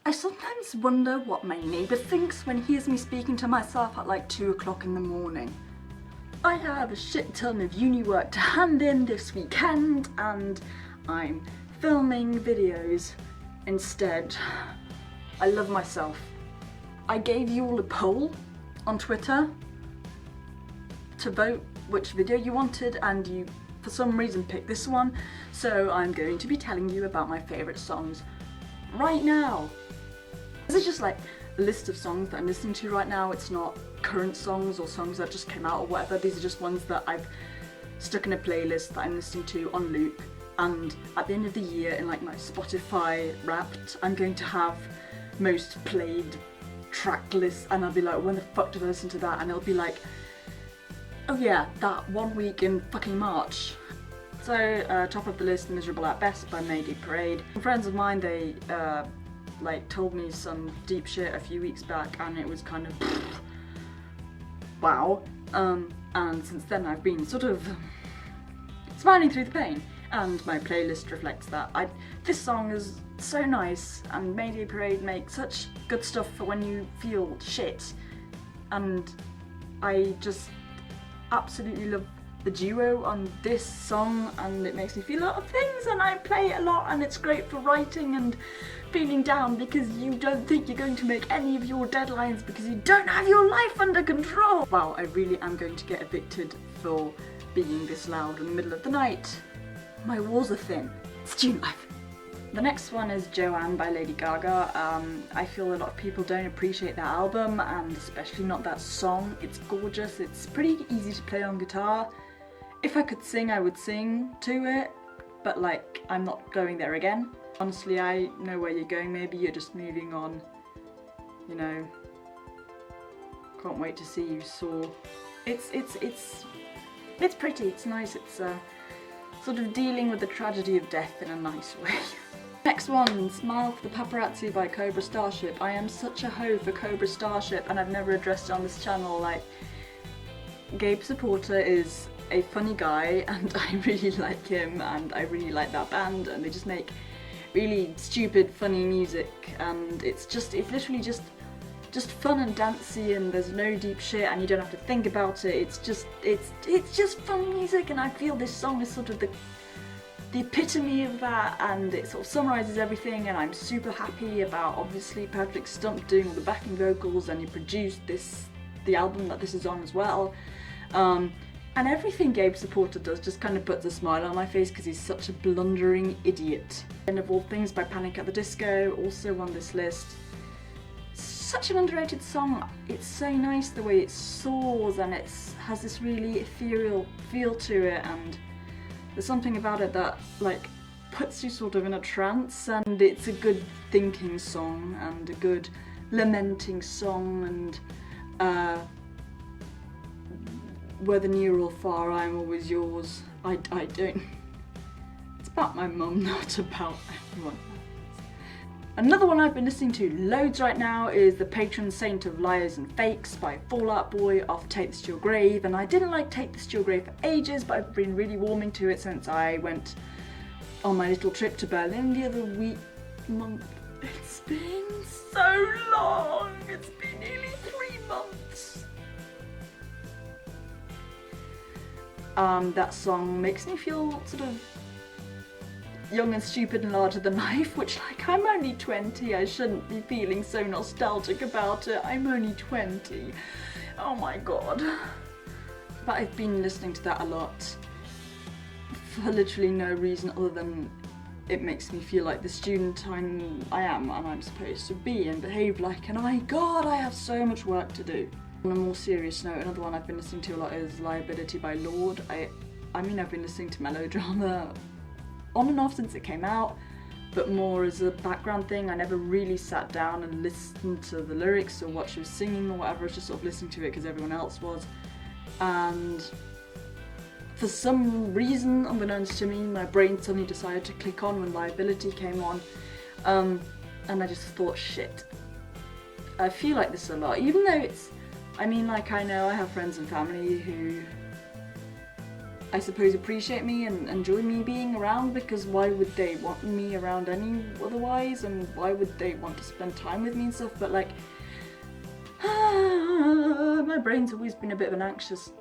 I sometimes wonder what my neighbour thinks when he hears me speaking to myself at like 2 o'clock in the morning. I have a shit ton of uni work to hand in this weekend and I'm filming videos instead. I love myself. I gave you all a poll on Twitter to vote which video you wanted and you for some reason picked this one, so I'm going to be telling you about my favourite songs right now. This is just like a list of songs that I'm listening to right now. It's not current songs or songs that just came out or whatever. These are just ones that I've stuck in a playlist that I'm listening to on loop, and at the end of the year in like my Spotify Wrapped I'm going to have most played track lists, and I'll be like, when the fuck did I listen to that? And it'll be like, oh yeah, that 1 week in fucking March. So top of the list, Miserable at Best by Mayday Parade. Friends of mine, they like told me some deep shit a few weeks back and it was kind of wow. And since then I've been sort of smiling through the pain, and my playlist reflects that. This song is so nice, and Mayday Parade make such good stuff for when you feel shit, and I just absolutely love the duo on this song, and it makes me feel a lot of things, and I play it a lot, and it's great for writing and feeling down because you don't think you're going to make any of your deadlines because you don't have your life under control. Wow, I really am going to get evicted for being this loud in the middle of the night. My walls are thin. It's student life. The next one is Joanne by Lady Gaga. I feel a lot of people don't appreciate that album, and especially not that song. It's gorgeous, it's pretty easy to play on guitar. If I could sing, I would sing to it, but like, I'm not going there again. Honestly, I know where you're going. Maybe you're just moving on, you know. Can't wait to see you soar. It's pretty, it's nice, it's sort of dealing with the tragedy of death in a nice way. Next one, Smile for the Paparazzi by Cobra Starship. I am such a hoe for Cobra Starship, and I've never addressed it on this channel. Like, Gabe Supporter is a funny guy and I really like him, and I really like that band, and they just make really stupid funny music, and it's literally just fun and dancey, and there's no deep shit and you don't have to think about it. It's just fun music, and I feel this song is sort of the epitome of that, and it sort of summarises everything, and I'm super happy about obviously Patrick Stump doing all the backing vocals, and he produced the album that this is on as well. And everything Gabe Supporter does just kind of puts a smile on my face because he's such a blundering idiot. End of All Things by Panic at the Disco, also on this list. Such an underrated song. It's so nice the way it soars, and it has this really ethereal feel to it, and there's something about it that like puts you sort of in a trance, and it's a good thinking song and a good lamenting song, and whether near or far, I'm always yours. I don't. It's about my mum, not about anyone else. Another one I've been listening to loads right now is The Patron Saint of Liars and Fakes by Fall Out Boy off Take This to Your Grave, and I didn't like Take This to Your Grave for ages, but I've been really warming to it since I went on my little trip to Berlin the other month. It's been so long. It's been nearly 3 months. That song makes me feel sort of young and stupid and larger than life, which, like, I'm only 20, I shouldn't be feeling so nostalgic about it. I'm only 20. Oh my god. But I've been listening to that a lot for literally no reason other than it makes me feel like the student I am and I'm supposed to be and behave like, and I have so much work to do. On a more serious note, another one I've been listening to a lot is Liability by Lorde. I mean, I've been listening to melodrama on and off since it came out, but more as a background thing. I never really sat down and listened to the lyrics or what she was singing or whatever. I was just sort of listening to it because everyone else was. And for some reason, unbeknownst to me, my brain suddenly decided to click on when Liability came on. And I just thought, shit, I feel like this a lot, even though it's, I mean, like, I know I have friends and family who I suppose, appreciate me and enjoy me being around, because why would they want me around any otherwise, and why would they want to spend time with me and stuff? But like, my brain's always been a bit of an anxious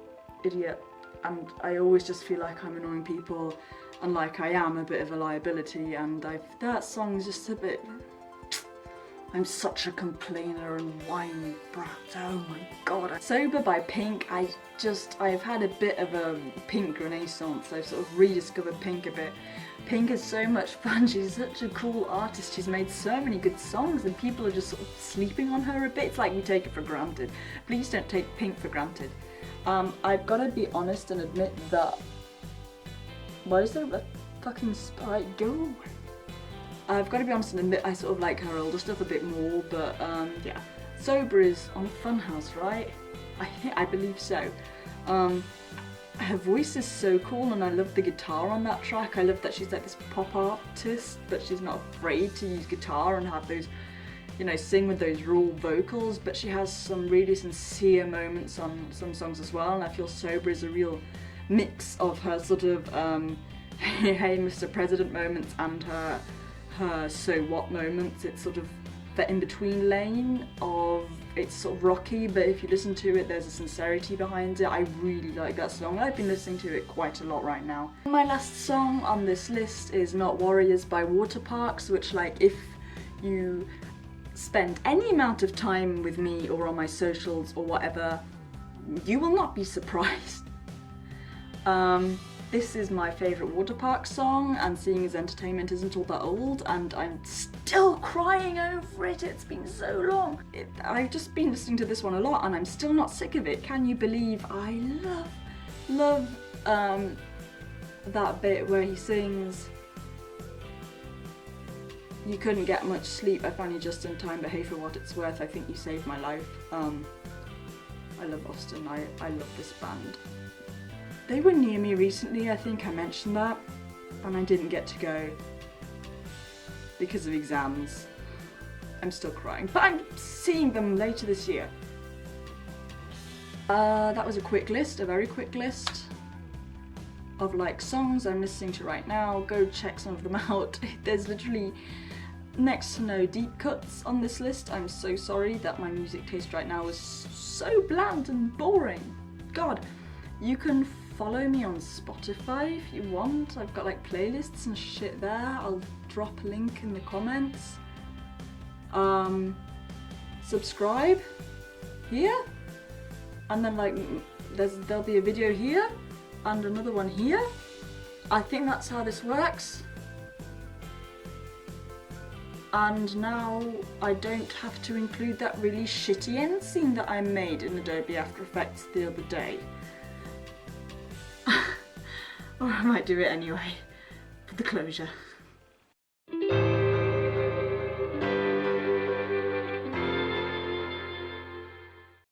idiot, and I always just feel like I'm annoying people, and like I am a bit of a liability, and that song's just a bit... I'm such a complainer and whiny brat, oh my god. Sober by Pink, I've had a bit of a Pink renaissance. I've sort of rediscovered Pink a bit. Pink is so much fun, she's such a cool artist, she's made so many good songs, and people are just sort of sleeping on her a bit. It's like we take it for granted. Please don't take Pink for granted. I've got to be honest and admit that... Why is there a fucking spike? Go! I've got to be honest and admit I sort of like her older stuff a bit more, but yeah. Sober is on Funhouse, right? I believe so. Her voice is so cool, and I love the guitar on that track. I love that she's like this pop artist, but she's not afraid to use guitar and have those, you know, sing with those raw vocals, but she has some really sincere moments on some songs as well, and I feel Sober is a real mix of her sort of hey Mr. President moments and her so what moments. It's sort of the in-between lane of, it's sort of rocky, but if you listen to it there's a sincerity behind it. I really like that song. I've been listening to it quite a lot right now. My last song on this list is Not Warriors by Waterparks, which, like, if you spend any amount of time with me or on my socials or whatever, you will not be surprised. This is my favourite Waterparks song, and Seeing as Entertainment isn't all that old, and I'm still crying over it. It's been so long. I've just been listening to this one a lot and I'm still not sick of it. Can you believe I love that bit where he sings, "You couldn't get much sleep, I found you just in time, but hey, for what it's worth, I think you saved my life." I love Austin, I love this band. They were near me recently, I think I mentioned that, and I didn't get to go because of exams. I'm still crying, but I'm seeing them later this year. That was a quick list, a very quick list of like songs I'm listening to right now. Go check some of them out. There's literally next to no deep cuts on this list. I'm so sorry that my music taste right now is so bland and boring. God, you can follow me on Spotify if you want. I've got like playlists and shit there. I'll drop a link in the comments. Subscribe here, and then like there'll be a video here and another one here. I think that's how this works. And now I don't have to include that really shitty end scene that I made in Adobe After Effects the other day. Or I might do it anyway, for the closure.